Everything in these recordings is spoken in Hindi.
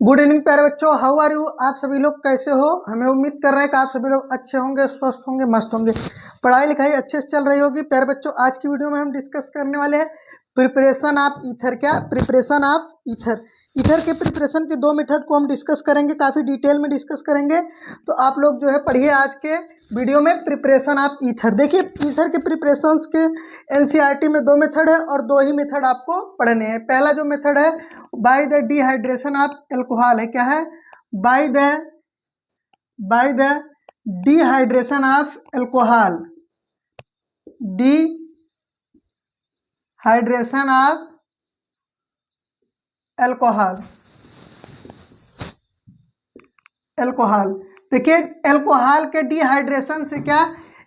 गुड इवनिंग प्यारे बच्चों, हाउ आर यू। आप सभी लोग कैसे हो। हमें उम्मीद कर रहे हैं कि आप सभी लोग अच्छे होंगे, स्वस्थ होंगे, मस्त होंगे, पढ़ाई लिखाई अच्छे से चल रही होगी। प्यारे बच्चों, आज की वीडियो में हम डिस्कस करने वाले हैं प्रिपरेशन ऑफ ईथर। क्या प्रिपरेशन ऑफ ईथर। ईथर के प्रिपरेशन के दो मेथड को हम डिस्कस करेंगे, काफ़ी डिटेल में डिस्कस करेंगे। तो आप लोग जो है पढ़िए आज के वीडियो में प्रिपरेशन ऑफ ईथर। देखिए ईथर के प्रिपरेशंस के एनसीईआरटी में दो मेथड है और दो ही मेथड आपको पढ़ने हैं। पहला जो मेथड है by the dehydration of alcohol है। क्या है? By the dehydration of alcohol. Dehydration of alcohol. देखिए एल्कोहल के डिहाइड्रेशन से क्या,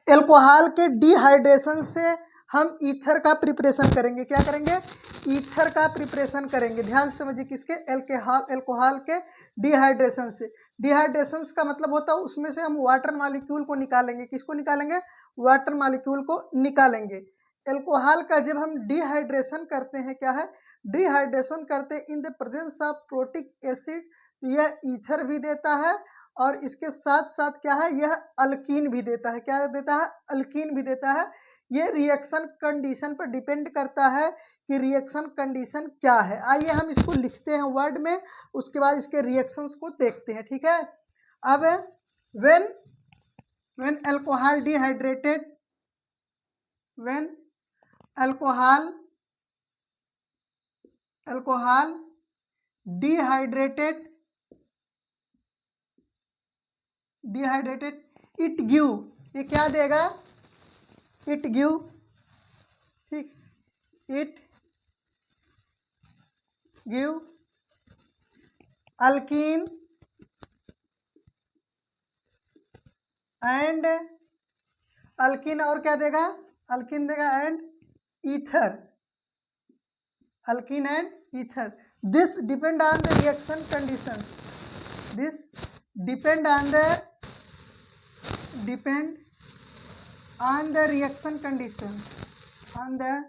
एल्कोहल के डिहाइड्रेशन से हम ईथर का प्रिपरेशन करेंगे। क्या करेंगे? ईथर का प्रिपरेशन करेंगे। ध्यान से समझिए, किसके? एल्कोहल के डिहाइड्रेशन से। डिहाइड्रेशन का मतलब होता है उसमें से हम वाटर मॉलिक्यूल को निकालेंगे। किसको निकालेंगे? वाटर मॉलिक्यूल को निकालेंगे। एल्कोहल का जब हम डिहाइड्रेशन करते हैं, क्या है? डिहाइड्रेशन करते in the presence of protic acid, यह ईथर भी देता है और इसके साथ साथ क्या है, यह अल्कीन भी देता है। क्या देता है? अल्कीन भी देता है। ये रिएक्शन कंडीशन पर डिपेंड करता है कि रिएक्शन कंडीशन क्या है। आइए हम इसको लिखते हैं वर्ड में, उसके बाद इसके रिएक्शंस को देखते हैं। ठीक है। अब when alcohol dehydrated, when alcohol dehydrated it give, ये क्या देगा? इट गिव, ठीक, it give alkyne and alkyne, और क्या देगा? अल्कीन देगा and ether. Alkyne and ether. This depend on the reaction conditions. This depend on the reaction conditions, on the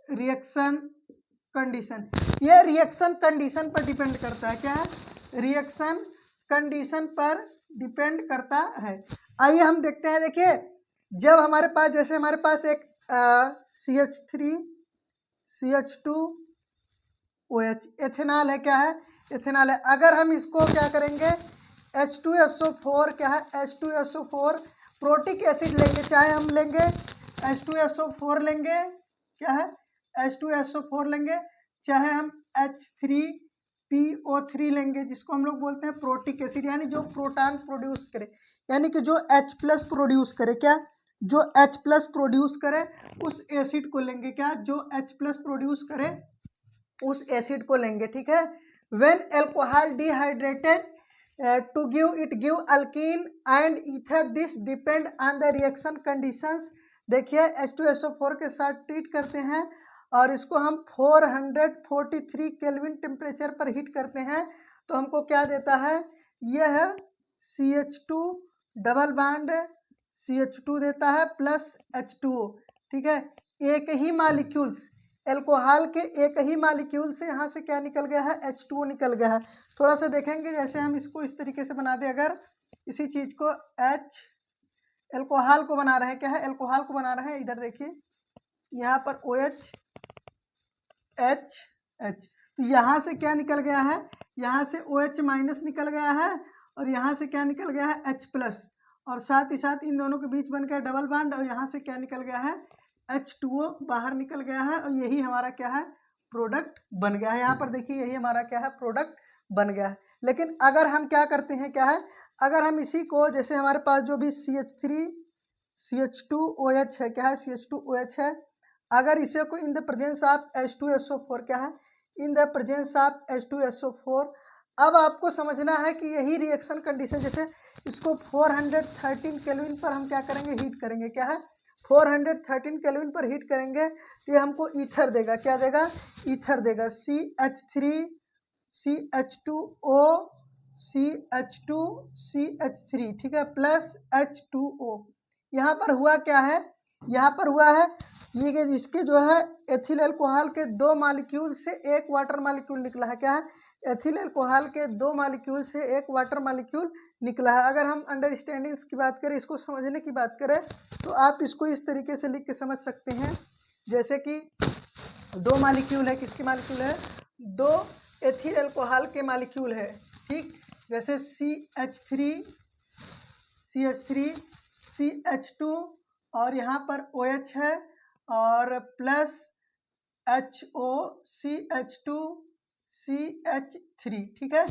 reaction condition। ये रिएक्शन कंडीशन पर डिपेंड करता है। क्या है? रिएक्शन कंडीशन पर डिपेंड करता है। आइए हम देखते हैं। देखिए जब हमारे पास, जैसे हमारे पास एक CH3 CH2OH एथेनॉल है। क्या है? एथेनॉल है। अगर हम इसको क्या करेंगे, H2SO4, क्या है? H2SO4 प्रोटिक एसिड लेंगे, चाहे हम लेंगे H2SO4 लेंगे, क्या है? H2SO4 लेंगे, चाहे हम H3PO3 लेंगे, जिसको हम लोग बोलते हैं प्रोटिक एसिड, यानी जो प्रोटॉन प्रोड्यूस करे, यानी कि जो H+ प्रोड्यूस करे। क्या? जो H+ प्रोड्यूस करे उस एसिड को लेंगे। क्या? जो H+ प्रोड्यूस करे उस एसिड को लेंगे। ठीक है। When alcohol dehydrated to give alkene and ether, this depend on the reaction conditions। देखिए H2SO4 के साथ ट्रीट करते हैं और इसको हम 443 केल्विन टेम्परेचर पर हीट करते हैं, तो हमको क्या देता है? यह CH2 डबल बॉन्ड CH2 देता है प्लस H2O। ठीक है। एक ही मॉलिक्यूल्स, एल्कोहल के एक ही मॉलिक्यूल से यहाँ से क्या निकल गया है? H2O निकल गया है। थोड़ा सा देखेंगे, जैसे हम इसको इस तरीके से बना दें, अगर इसी चीज़ को एल्कोहल को बना रहे हैं। क्या है? एल्कोहल को बना रहे हैं। इधर देखिए यहाँ पर OH H, तो यहाँ से क्या निकल गया है? यहाँ से OH- निकल गया है और यहाँ से क्या निकल गया है? H+, और साथ ही साथ इन दोनों के बीच बन गया डबल बॉन्ड और यहाँ से क्या निकल गया है? H2O बाहर निकल गया है और यही हमारा क्या है? प्रोडक्ट बन गया है। यहाँ पर देखिए यही हमारा क्या है? प्रोडक्ट बन गया है। लेकिन अगर हम क्या करते हैं, क्या है? अगर हम इसी को, जैसे हमारे पास जो भी CH3 CH2OH है, क्या है? CH2OH है, अगर इसे को in the presence of H2SO4, क्या है? In the presence of H2SO4, अब आपको समझना है कि यही रिएक्शन कंडीशन, जैसे इसको 413 केल्विन पर हम क्या करेंगे? हीट करेंगे। क्या है? 413 केल्विन पर हीट करेंगे तो ये हमको ईथर देगा। क्या देगा? ईथर देगा। CH2O CH2CH3, ठीक है, प्लस H2O। यहाँ पर हुआ क्या है? यहाँ पर हुआ है ये इसके जो है एथिल अल्कोहल के दो मॉलिक्यूल से एक वाटर मॉलिक्यूल निकला है। क्या है? एथिल अल्कोहल के 2 मॉलिक्यूल से एक वाटर मॉलिक्यूल निकला है। अगर हम अंडरस्टैंडिंग की बात करें, इसको समझने की बात करें, तो आप इसको इस तरीके से लिख के समझ सकते हैं, जैसे कि 2 मॉलिक्यूल है, किसके मॉलिक्यूल है, 2 एथिल अल्कोहल के मॉलिक्यूल है, ठीक। जैसे CH3 CH2 और यहाँ पर OH है और प्लस HO CH2CH3, ठीक है।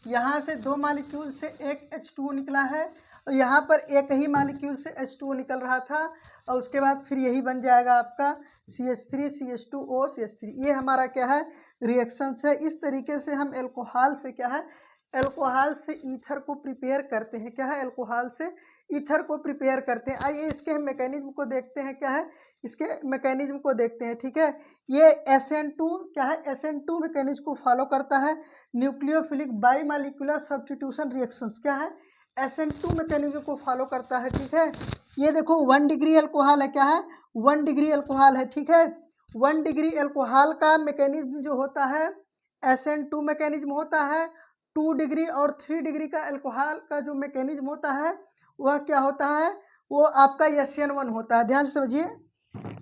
यहाँ से 2 मॉलिक्यूल से एक H2O निकला है और यहाँ पर एक ही मॉलिक्यूल से H2O निकल रहा था और उसके बाद फिर यही बन जाएगा आपका CH3 CH2O CH3। ये हमारा क्या है, रिएक्शंस है। इस तरीके से हम एल्कोहल से क्या है, एल्कोहल से ईथर को प्रिपेयर करते हैं। क्या है, एल्कोहल से ईथर को प्रिपेयर करते हैं। आइए इसके हम मैकेनिज्म को देखते हैं, क्या है, इसके मैकेनिज्म को देखते हैं, ठीक है। ये SN2 क्या है, SN2 मैकेनिज्म को फॉलो करता है, न्यूक्लियोफिलिक बाईमॉलिक्यूलर सब्स्टिट्यूशन रिएक्शंस, क्या है, SN2 मैकेनिज्म को फॉलो करता है, ठीक है। ये देखो 1 डिग्री अल्कोहल है, क्या है, 1 डिग्री अल्कोहल है, ठीक है। 1 डिग्री अल्कोहल का मैकेनिज्म जो होता है SN2 मैकेनिज्म होता है। 2 डिग्री और 3 डिग्री का अल्कोहल का जो मैकेनिज्म होता है वह क्या होता है, वो आपका SN1 होता है। ध्यान से समझिए,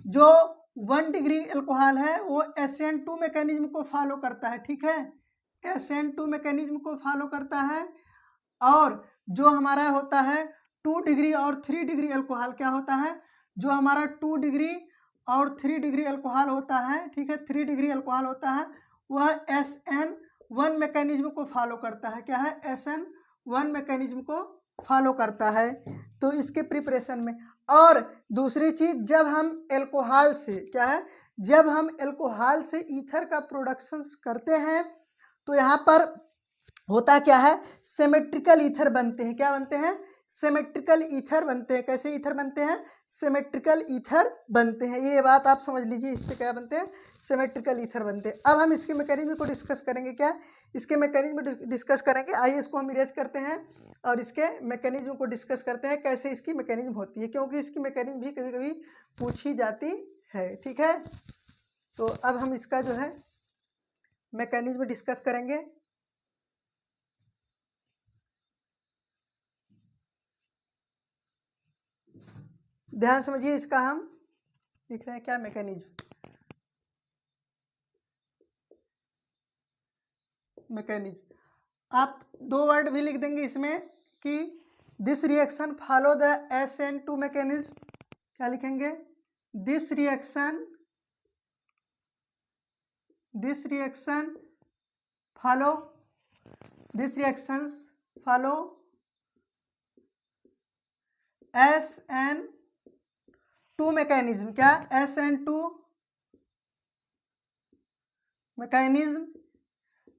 जो 1 डिग्री अल्कोहल है वो SN2 मैकेनिज्म को फॉलो करता है, ठीक है, SN2 मैकेनिज्म को फॉलो करता है। और जो हमारा होता है 2 डिग्री और 3 डिग्री अल्कोहल क्या होता है, जो हमारा 2 डिग्री और 3 डिग्री अल्कोहल होता है, ठीक है, 3 डिग्री अल्कोहल होता है, वह SN1 मैकेनिज्म को फॉलो करता है। क्या है, SN1 मैकेनिज्म को फॉलो करता है। तो इसके प्रिपरेशन में, और दूसरी चीज, जब हम एल्कोहल से क्या है, जब हम एल्कोहल से ईथर का प्रोडक्शन करते हैं तो यहाँ पर होता क्या है, सिमेट्रिकल ईथर बनते हैं। क्या बनते हैं, सिमेट्रिकल ईथर बनते हैं। कैसे ईथर बनते हैं, सिमेट्रिकल ईथर बनते हैं। ये बात आप समझ लीजिए, इससे क्या बनते हैं, सिमेट्रिकल ईथर बनते हैं। अब हम इसके मैकेनिज्म को डिस्कस करेंगे, क्या इसके मैकेनिज्म डिस्कस करेंगे। आइए इसको हम इरेज करते हैं और इसके मैकेनिज्म को डिस्कस करते हैं, कैसे इसकी मैकेनिज्म होती है, क्योंकि इसकी मैकेनिज्म भी कभी कभी पूछी जाती है, ठीक है। तो अब हम इसका जो है मैकेनिज्म डिस्कस करेंगे। ध्यान समझिए, इसका हम लिख रहे हैं क्या, मैकेनिज्म। आप 2 वर्ड भी लिख देंगे इसमें कि this reaction follow the SN2 mechanism. क्या लिखेंगे, this reaction follow SN2 mechanism. क्या, SN2 मैकेनिज्म,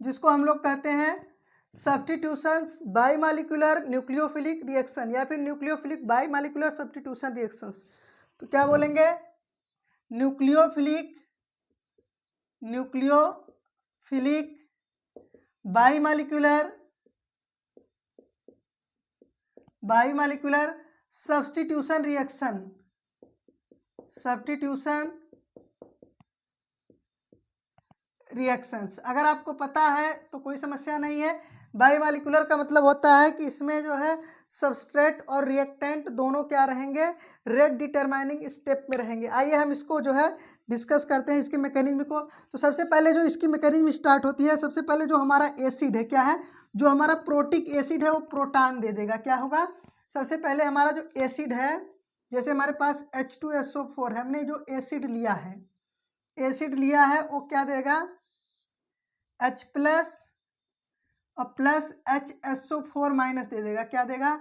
जिसको हम लोग कहते हैं सब्स्टिट्यूशंस बाईमॉलिक्यूलर न्यूक्लियोफिलिक रिएक्शन या फिर न्यूक्लियोफिलिक बाईमॉलिक्यूलर सब्स्टिट्यूशन रिएक्शंस। तो क्या बोलेंगे, न्यूक्लियोफिलिक बाईमॉलिक्यूलर सब्स्टिट्यूशन रिएक्शंस। अगर आपको पता है तो कोई समस्या नहीं है। बाईमॉलिक्यूलर का मतलब होता है कि इसमें जो है सबस्ट्रेट और रिएक्टेंट दोनों क्या रहेंगे, रेट डिटरमाइनिंग स्टेप में रहेंगे। आइए हम इसको जो है डिस्कस करते हैं, इसके मैकेनिज्म को। तो सबसे पहले जो इसकी मैकेनिज्म स्टार्ट होती है, सबसे पहले जो हमारा एसिड है, क्या है, जो हमारा प्रोटिक एसिड है वो प्रोटॉन दे देगा। क्या होगा, सबसे पहले हमारा जो एसिड है, जैसे हमारे पास H2SO4 है, हमने जो एसिड लिया है वो क्या देगा, H प्लस और प्लस HSO4 माइनस दे देगा। क्या देगा,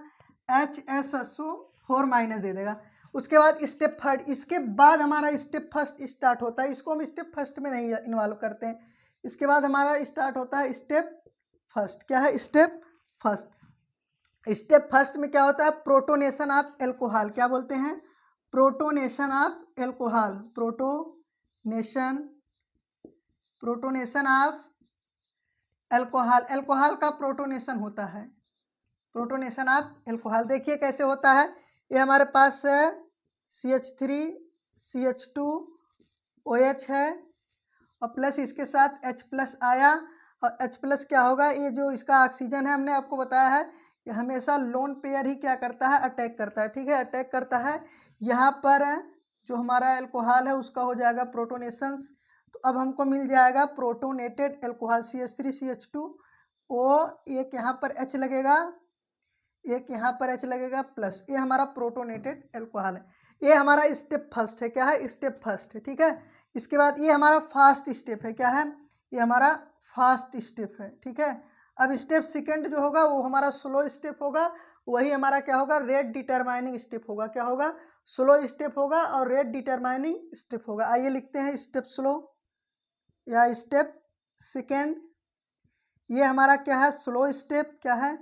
HSSO4 माइनस दे देगा। उसके बाद स्टेप थर्ड, इसके बाद हमारा स्टेप फर्स्ट स्टार्ट होता है। इसको हम स्टेप फर्स्ट में नहीं इन्वॉल्व करते हैं। इसके बाद हमारा स्टार्ट होता है स्टेप फर्स्ट। क्या है, स्टेप फर्स्ट में क्या होता है, प्रोटोनेशन ऑफ एल्कोहल। क्या बोलते हैं, protonation of alcohol. Protonation of alcohol का प्रोटोनेशन होता है, प्रोटोनेशन ऑफ एल्कोहल। देखिए कैसे होता है, ये हमारे पास है CH3 CH2 OH है और प्लस इसके साथ H प्लस आया और H प्लस क्या होगा, ये जो इसका ऑक्सीजन है हमने आपको बताया है कि हमेशा लोन पेयर ही क्या करता है, अटैक करता है। ठीक है, अटैक करता है। यहाँ पर जो हमारा एल्कोहल है उसका हो जाएगा प्रोटोनेशंस, तो अब हमको मिल जाएगा प्रोटोनेटेड एल्कोहल CH3CH2O। एक यहाँ पर H लगेगा, एक यहाँ पर H लगेगा प्लस, ये हमारा प्रोटोनेटेड एल्कोहल है। ये हमारा स्टेप फर्स्ट है, क्या है, स्टेप फर्स्ट है। ठीक है, इसके बाद ये हमारा फास्ट स्टेप है, क्या है, ये हमारा फास्ट स्टेप है। ठीक है, अब स्टेप सेकंड जो होगा वो हमारा स्लो स्टेप होगा, वही हमारा क्या होगा, रेट डिटरमाइनिंग स्टेप होगा। क्या होगा, स्लो स्टेप होगा और रेट डिटरमाइनिंग स्टेप होगा। आइए लिखते हैं स्टेप स्लो या स्टेप सेकंड। ये हमारा क्या है, स्लो स्टेप। क्या है,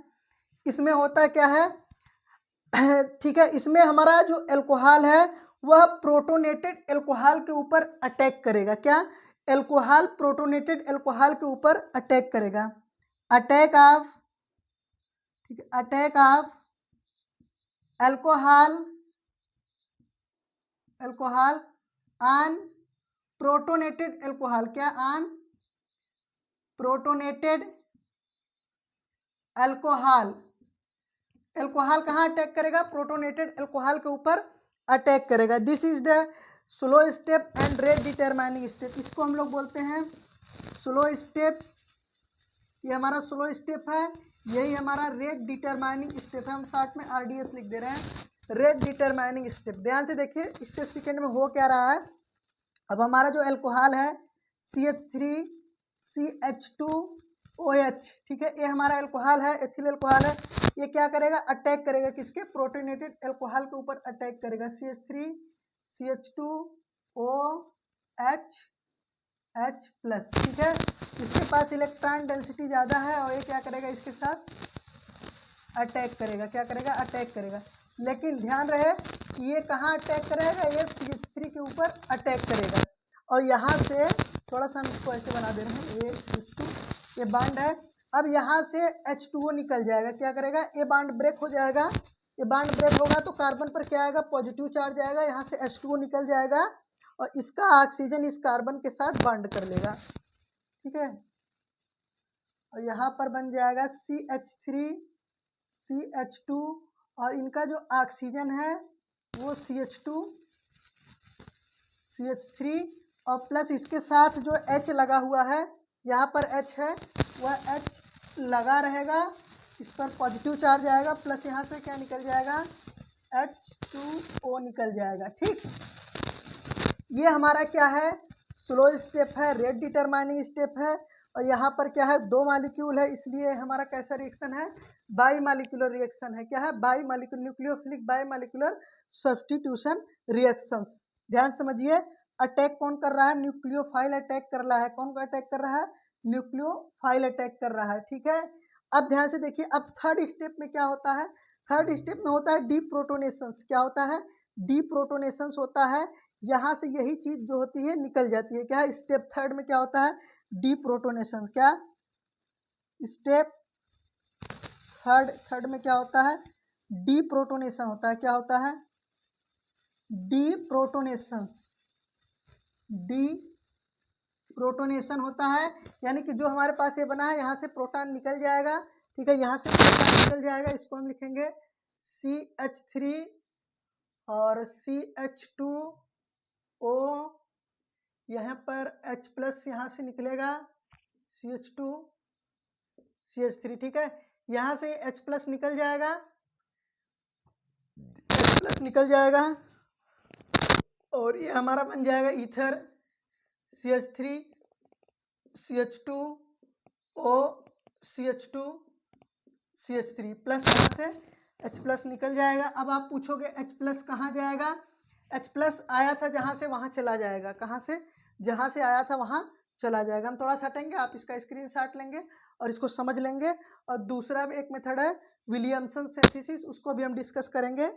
इसमें होता क्या है, ठीक है, इसमें हमारा जो एल्कोहल है वह प्रोटोनेटेड एल्कोहल के ऊपर अटैक करेगा। क्या, एल्कोहल प्रोटोनेटेड एल्कोहल के ऊपर अटैक करेगा। अटैक ऑफ, ठीक है, attack of alcohol, alcohol on protonated alcohol. क्या, ऑन प्रोटोनेटेड एल्कोहल। एल्कोहल कहाँ अटैक करेगा, प्रोटोनेटेड एल्कोहल के ऊपर अटैक करेगा। This is the slow step and rate determining step. इसको हम लोग बोलते हैं स्लो स्टेप। ये हमारा स्लो स्टेप है, यही हमारा रेट डिटरमाइनिंग स्टेप है। हम शॉर्ट में RDS लिख दे रहे हैं, रेट डिटरमाइनिंग स्टेप। ध्यान से देखिए स्टेप सेकेंड में हो क्या रहा है। अब हमारा जो एल्कोहल है CH3CH2OH, ठीक है, ये हमारा एल्कोहल है, एथिल एल्कोहल है। ये क्या करेगा, अटैक करेगा किसके, प्रोटोनेटेड एल्कोहल के ऊपर अटैक करेगा। CH3CH2OH plus. ठीक है, इसके पास इलेक्ट्रॉन डेंसिटी ज़्यादा है और ये क्या करेगा, इसके साथ अटैक करेगा। क्या करेगा, अटैक करेगा। लेकिन ध्यान रहे कि ये कहाँ अटैक करेगा, ये CH3 के ऊपर अटैक करेगा। और यहाँ से थोड़ा सा हम इसको ऐसे बना दे रहे हैं, ये CH2, ये बॉन्ड है। अब यहाँ से H2O निकल जाएगा। क्या करेगा, ये बॉन्ड ब्रेक हो जाएगा। ये बॉन्ड ब्रेक होगा तो कार्बन पर क्या आएगा, पॉजिटिव चार्ज आएगा। यहाँ से H2O निकल जाएगा और इसका ऑक्सीजन इस कार्बन के साथ बॉन्ड कर लेगा। ठीक है, और यहाँ पर बन जाएगा CH3CH2 और इनका जो ऑक्सीजन है वो CH3 और प्लस इसके साथ जो H लगा हुआ है, यहाँ पर H है, वह H लगा रहेगा, इस पर पॉजिटिव चार्ज आएगा, प्लस यहाँ से क्या निकल जाएगा, H2O निकल जाएगा। ठीक, ये हमारा क्या है, स्लो स्टेप है, रेट डिटरमाइनिंग स्टेप है। और यहाँ पर क्या है, दो मॉलिक्यूल है, इसलिए हमारा कैसा रिएक्शन है, बाई मॉलिक्यूलर रिएक्शन है। क्या है, by molecular, nucleophilic by molecular substitution reactions. ध्यान समझिए, अटैक कौन कर रहा है, न्यूक्लियोफाइल अटैक कर रहा है। कौन का अटैक कर रहा है, न्यूक्लियोफाइल अटैक कर रहा है। ठीक है, अब ध्यान से देखिए, अब थर्ड स्टेप में क्या होता है, थर्ड स्टेप में होता है डीप्रोटोनेशंस। क्या होता है, डीप्रोटोनेशंस होता है। यहाँ से यही चीज जो होती है निकल जाती है। क्या, स्टेप थर्ड में क्या होता है, डीप्रोटोनेशन। क्या, स्टेप थर्ड में क्या होता है, डीप्रोटोनेशन होता है। क्या होता है, डीप्रोटोनेशन, डीप्रोटोनेशन होता है। यानी कि जो हमारे पास ये बना है, यहाँ से प्रोटॉन निकल जाएगा। ठीक है, यहाँ से प्रोटॉन निकल जाएगा, इसको हम लिखेंगे CH3 और CH2O, यहाँ पर H प्लस यहाँ से निकलेगा, CH2 CH3। ठीक है, यहाँ से H प्लस निकल जाएगा, H प्लस निकल जाएगा और ये हमारा बन जाएगा ether CH3 CH2O CH2 CH3 plus, यहाँ से H प्लस निकल जाएगा। अब आप पूछोगे H प्लस कहाँ जाएगा, H प्लस आया था जहाँ से वहाँ चला जाएगा। कहाँ से, जहाँ से आया था वहाँ चला जाएगा। हम थोड़ा सा हटेंगे, आप इसका स्क्रीनशॉट लेंगे और इसको समझ लेंगे। और दूसरा भी एक मेथड है विलियमसन सिंथेसिस, उसको भी हम डिस्कस करेंगे।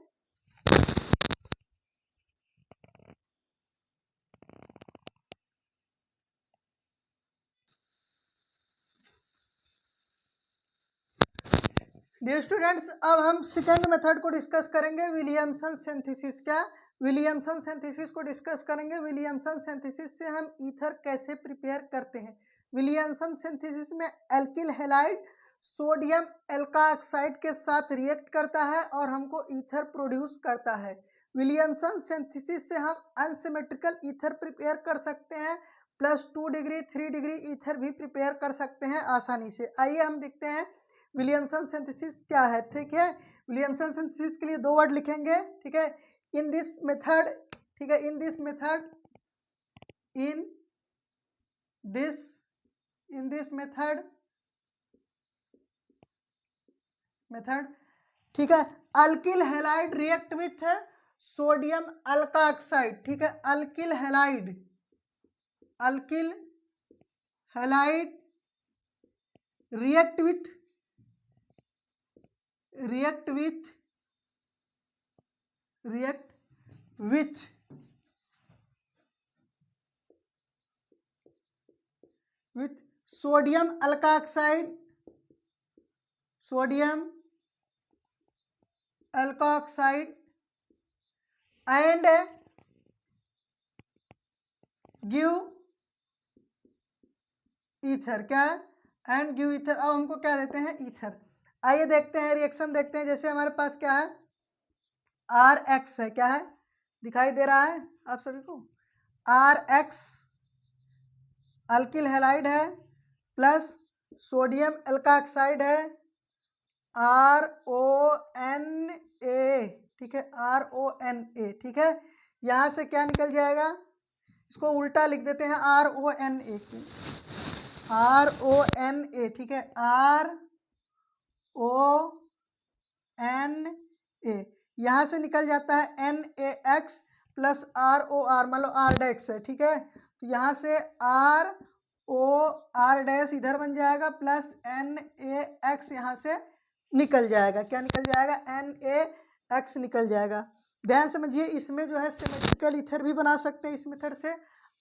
डियर स्टूडेंट्स, अब हम सेकेंड मेथड को डिस्कस करेंगे, विलियमसन सिंथेसिस। क्या, विलियमसन सिंथेसिस को डिस्कस करेंगे। विलियमसन सिंथेसिस से हम ईथर कैसे प्रिपेयर करते हैं, विलियमसन सिंथेसिस में एल्किल हैलाइड सोडियम एल्काऑक्साइड के साथ रिएक्ट करता है और हमको ईथर प्रोड्यूस करता है। विलियमसन सिंथेसिस से हम अनसिमेट्रिकल ईथर प्रिपेयर कर सकते हैं, +2 डिग्री 3 डिग्री ईथर भी प्रिपेयर कर सकते हैं आसानी से। आइए हम देखते हैं विलियमसन सिंथेसिस क्या है। ठीक है, विलियमसन सिंथेसिस के लिए 2 वर्ड लिखेंगे। ठीक है, इन दिस मेथड, ठीक है, in this method, in this method, ठीक है, alkyl halide react with sodium alkoxide. ठीक है, alkyl halide react with sodium alkoxide and give ether. क्या है? And give ether. अब हमको क्या देते हैं? ईथर। आइए देखते हैं, रिएक्शन देखते हैं। जैसे हमारे पास क्या है, RX है। क्या है? दिखाई दे रहा है आप सभी को? RX अल्किल हैलाइड है प्लस सोडियम एल्काऑक्साइड है, RONA। ठीक है, RONA। ठीक है, यहाँ से क्या निकल जाएगा? इसको उल्टा लिख देते हैं, RONA। ठीक है, RONA। यहाँ से निकल जाता है NaX प्लस ROR, मान लो R डैश है। ठीक है, तो यहाँ से ROR डैश इधर बन जाएगा प्लस NaX यहाँ से निकल जाएगा। क्या निकल जाएगा? NaX निकल जाएगा। ध्यान समझिए, इसमें जो है सिमेट्रिकल ईथर भी बना सकते हैं। इस मेथड से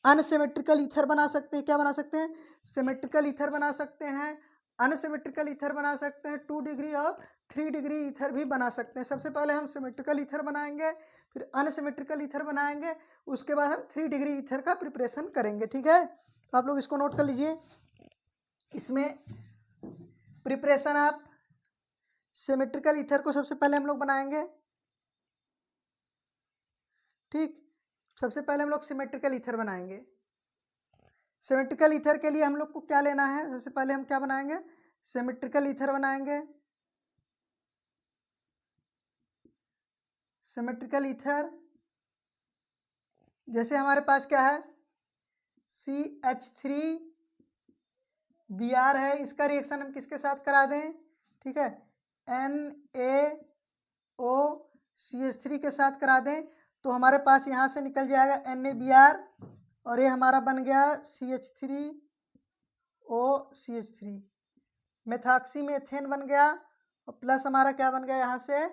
अनसिमेट्रिकल ईथर बना सकते हैं। क्या बना सकते हैं? सिमेट्रिकल ईथर बना सकते हैं, अनसिमेट्रिकल ईथर बना सकते हैं, 2 डिग्री और 3 डिग्री ईथर भी बना सकते हैं। सबसे पहले हम सिमेट्रिकल ईथर बनाएंगे, फिर अनसिमेट्रिकल ईथर बनाएंगे, उसके बाद हम 3 डिग्री ईथर का प्रिपरेशन करेंगे। ठीक है, तो आप लोग इसको नोट कर लीजिए। इसमें प्रिपरेशन आप सिमेट्रिकल ईथर को सबसे पहले हम लोग बनाएंगे। ठीक, सबसे पहले हम लोग सिमेट्रिकल ईथर बनाएंगे। सिमेट्रिकल ईथर के लिए हम लोग को क्या लेना है? सबसे पहले हम क्या बनाएंगे? सिमेट्रिकल ईथर बनाएंगे। सिमेट्रिकल ईथर जैसे हमारे पास क्या है, CH3Br है, इसका रिएक्शन हम किसके साथ करा दें? ठीक है, NaOCH3 के साथ करा दें, तो हमारे पास यहाँ से निकल जाएगा NaBr और ये हमारा बन गया CH3OCH3, मेथॉक्सी मेथेन बन गया और प्लस हमारा क्या बन गया? यहाँ से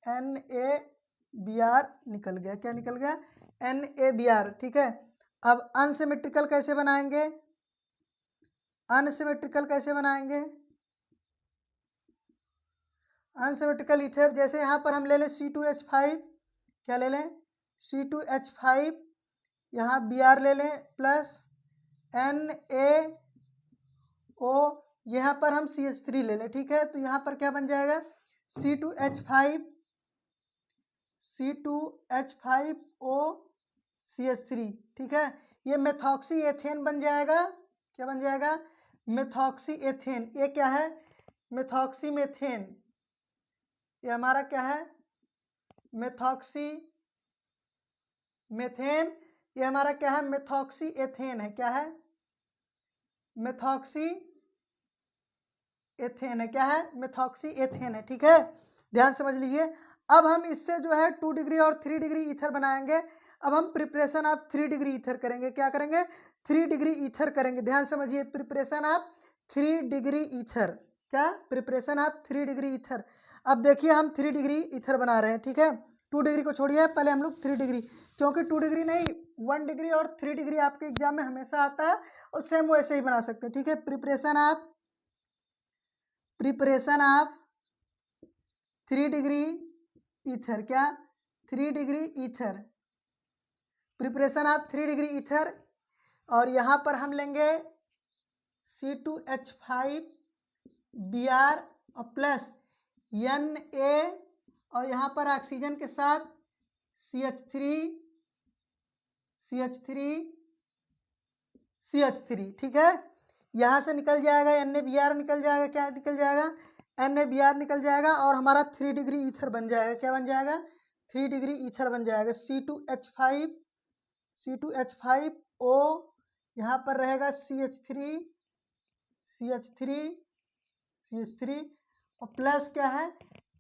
NaBr निकल गया। क्या निकल गया? NaBr। ठीक है, अब अनसिमेट्रिकल कैसे बनाएंगे? अनसिमेट्रिकल अनसिमेट्रिकल ईथर जैसे यहाँ पर हम ले लें C2H5। क्या ले लें? C2H5, यहाँ Br ले लें प्लस NaO, यहाँ पर हम CH3 ले लें। ठीक है, तो यहाँ पर क्या बन जाएगा? C2H5O CH3। ठीक है, ये मेथॉक्सी एथेन बन जाएगा। क्या बन जाएगा? Methoxy ethane. ये क्या है? Methoxy methane. ये हमारा क्या है? Methoxy methane. ये हमारा क्या है? मेथॉक्सी एथेन है। क्या है? मेथॉक्सी एथेन है। क्या है? मेथॉक्सी एथेन है। ठीक है, ध्यान समझ लीजिए। अब हम इससे जो है 2 डिग्री और 3 डिग्री ईथर बनाएंगे। अब हम प्रिपरेशन आप 3 डिग्री ईथर करेंगे। क्या करेंगे? 3 डिग्री ईथर करेंगे। ध्यान समझिए, प्रिपरेशन आप 3 डिग्री ईथर। क्या? प्रिपरेशन आप 3 डिग्री ईथर। अब देखिए, हम 3 डिग्री ईथर बना रहे हैं। ठीक है, 2 डिग्री को छोड़िए, पहले हम लोग 3 डिग्री, क्योंकि 2 डिग्री नहीं, 1 डिग्री और 3 डिग्री आपके एग्जाम में हमेशा आता है और सेम वैसे ही बना सकते हैं। ठीक है, प्रिपरेशन आप 3 डिग्री ईथर। क्या? 3 डिग्री ईथर। प्रिपरेशन आप 3 डिग्री ईथर, और यहाँ पर हम लेंगे C2H5Br और प्लस Na और यहाँ पर ऑक्सीजन के साथ CH3 ठीक है। यहाँ से निकल जाएगा NaBr निकल जाएगा, क्या निकल जाएगा, NaBr निकल जाएगा और हमारा 3 डिग्री ईथर बन जाएगा। क्या बन जाएगा, 3 डिग्री ईथर बन जाएगा। C2H5O यहाँ पर रहेगा CH3 और प्लस क्या है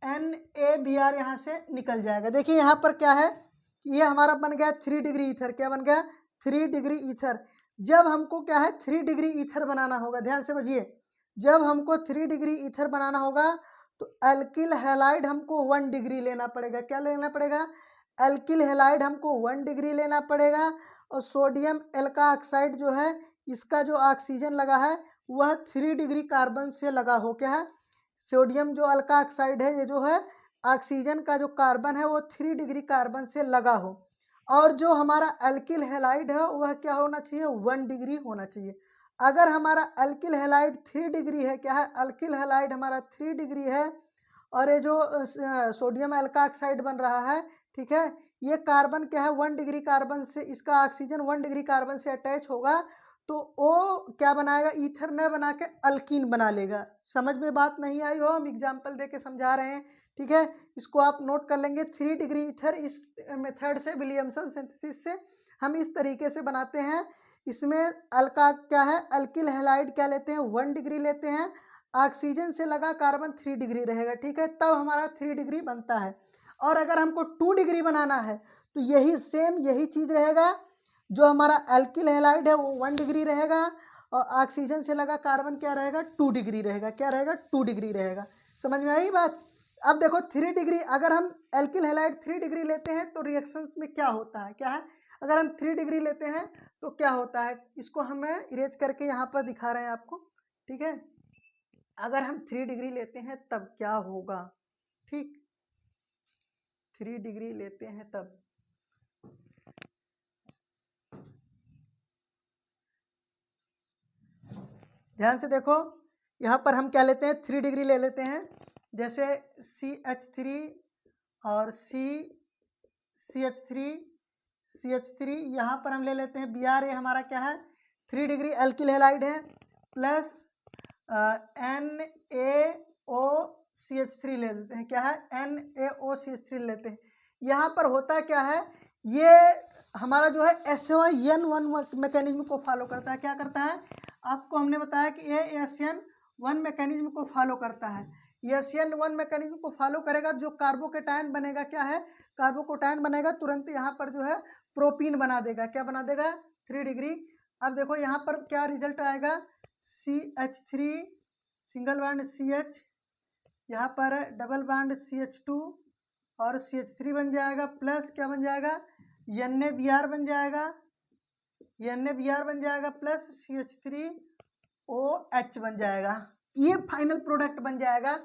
NaBr यहाँ से निकल जाएगा। देखिए यहाँ पर क्या है, ये हमारा बन गया 3 डिग्री ईथर। क्या बन गया, 3 डिग्री ईथर। जब हमको क्या है 3 डिग्री ईथर बनाना होगा, ध्यान से समझिए, जब हमको 3 डिग्री ईथर बनाना होगा तो एल्किल हैलाइड हमको 1 डिग्री लेना पड़ेगा। क्या लेना पड़ेगा, एल्किल हैलाइड हमको 1 डिग्री लेना पड़ेगा और सोडियम एल्का ऑक्साइड जो है इसका जो ऑक्सीजन लगा है वह 3 डिग्री कार्बन से लगा हो। क्या है, सोडियम जो अल्का ऑक्साइड है ये जो है ऑक्सीजन का जो कार्बन है वो 3 डिग्री कार्बन से लगा हो और जो हमारा एल्किल हैलाइड है वह क्या होना चाहिए, 1 डिग्री होना चाहिए। अगर हमारा एल्किल हैलाइड 3 डिग्री है, क्या है, एल्किल हैलाइड हमारा 3 डिग्री है और ये जो सोडियम एल्का ऑक्साइड बन रहा है, ठीक है, ये कार्बन क्या है 1 डिग्री कार्बन से, इसका ऑक्सीजन 1 डिग्री कार्बन से अटैच होगा तो वो क्या बनाएगा, ईथर न बना के अल्कीन बना लेगा। समझ में बात नहीं आई हो, हम एग्जाम्पल दे के समझा रहे हैं, ठीक है, इसको आप नोट कर लेंगे। 3 डिग्री ईथर इस मेथड से, विलियमसन सिंथेसिस से हम इस तरीके से बनाते हैं। इसमें अल्का क्या है, अल्किल हैलाइड क्या लेते हैं, 1 डिग्री लेते हैं, ऑक्सीजन से लगा कार्बन 3 डिग्री रहेगा, ठीक है, तब हमारा 3 डिग्री बनता है। और अगर हमको 2 डिग्री बनाना है तो यही सेम यही चीज़ रहेगा, जो हमारा एल्किल हैलाइड है वो 1 डिग्री रहेगा और ऑक्सीजन से लगा कार्बन क्या रहेगा, 2 डिग्री रहेगा। क्या रहेगा, 2 डिग्री रहेगा। समझ में आई बात। अब देखो 3 डिग्री, अगर हम एल्किल हैलाइड 3 डिग्री लेते हैं तो रिएक्शंस में क्या होता है, क्या है, अगर हम 3 डिग्री लेते हैं तो क्या होता है, इसको हम इरेज करके यहाँ पर दिखा रहे हैं आपको, ठीक है। अगर हम 3 डिग्री लेते हैं तब क्या होगा, ठीक, 3 डिग्री लेते हैं तब ध्यान से देखो, यहाँ पर हम क्या लेते हैं, 3 डिग्री ले लेते हैं। जैसे CH3 और CH3 यहाँ पर हम ले लेते हैं Br, ये हमारा क्या है 3 डिग्री एल्किल हैलाइड है, प्लस NaOCH3 ले लेते हैं। क्या है, NaOCH3 लेते हैं। यहाँ पर होता क्या है, ये हमारा जो है SN1 मैकेनिज्म को फॉलो करता है। क्या करता है, आपको हमने बताया कि ये SN1 मैकेनिज्म को फॉलो करता है। ये SN1 मैकेनिज्म को फॉलो करेगा, जो कार्बोकेटायन बनेगा, क्या है, कार्बोकेटायन बनेगा, तुरंत यहाँ पर जो है प्रोपीन बना देगा। क्या बना देगा, 3 डिग्री। अब देखो यहाँ पर क्या रिजल्ट आएगा, CH3 सिंगल बॉन्ड CH, यहाँ पर डबल बॉन्ड CH2 और CH3 बन जाएगा, प्लस क्या बन जाएगा, NaBr बन जाएगा, NaBr बन जाएगा, प्लस CH3OH बन जाएगा। ये फाइनल प्रोडक्ट बन जाएगा।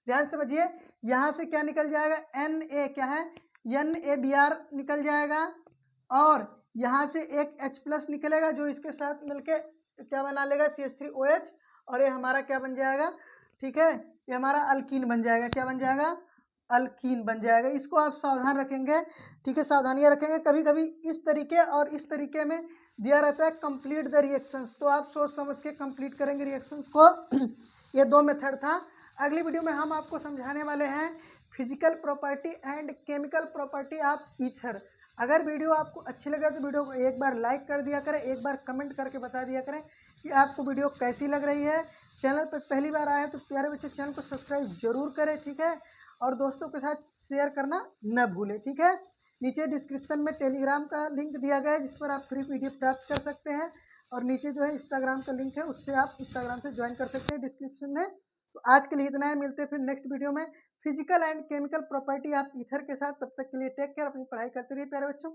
ध्यान से समझिए, यहाँ से क्या निकल जाएगा, Na क्या है, NaBr निकल जाएगा और यहाँ से एक H+ निकलेगा जो इसके साथ मिलके क्या बना लेगा, CH3OH, और ये हमारा क्या बन जाएगा, ठीक है, ये हमारा अल्कीन बन जाएगा। क्या बन जाएगा, अल्कीन बन जाएगा। इसको आप सावधान रखेंगे, ठीक है, सावधानियाँ रखेंगे। कभी कभी इस तरीके और इस तरीके में दिया रहता है कंप्लीट द रिएक्शंस, तो आप सोच समझ के कंप्लीट करेंगे रिएक्शंस को। ये 2 मेथड था। अगली वीडियो में हम आपको समझाने वाले हैं physical property and chemical property of ether. अगर वीडियो आपको अच्छी लगे तो वीडियो को एक बार लाइक कर दिया करें, एक बार कमेंट करके बता दिया करें कि आपको वीडियो कैसी लग रही है। चैनल पर पहली बार आए हैं तो प्यारे बच्चों चैनल को सब्सक्राइब जरूर करें, ठीक है, और दोस्तों के साथ शेयर करना न भूलें, ठीक है। नीचे डिस्क्रिप्शन में टेलीग्राम का लिंक दिया गया है जिस पर आप फ्री PDF प्राप्त कर सकते हैं, और नीचे जो है इंस्टाग्राम का लिंक है, उससे आप इंस्टाग्राम से ज्वाइन कर सकते हैं डिस्क्रिप्शन में। तो आज के लिए इतना है, मिलते हैं फिर नेक्स्ट वीडियो में physical and chemical property of ether के साथ। तब तक के लिए टेक केयर, अपनी पढ़ाई करते रहिए प्यारे बच्चों।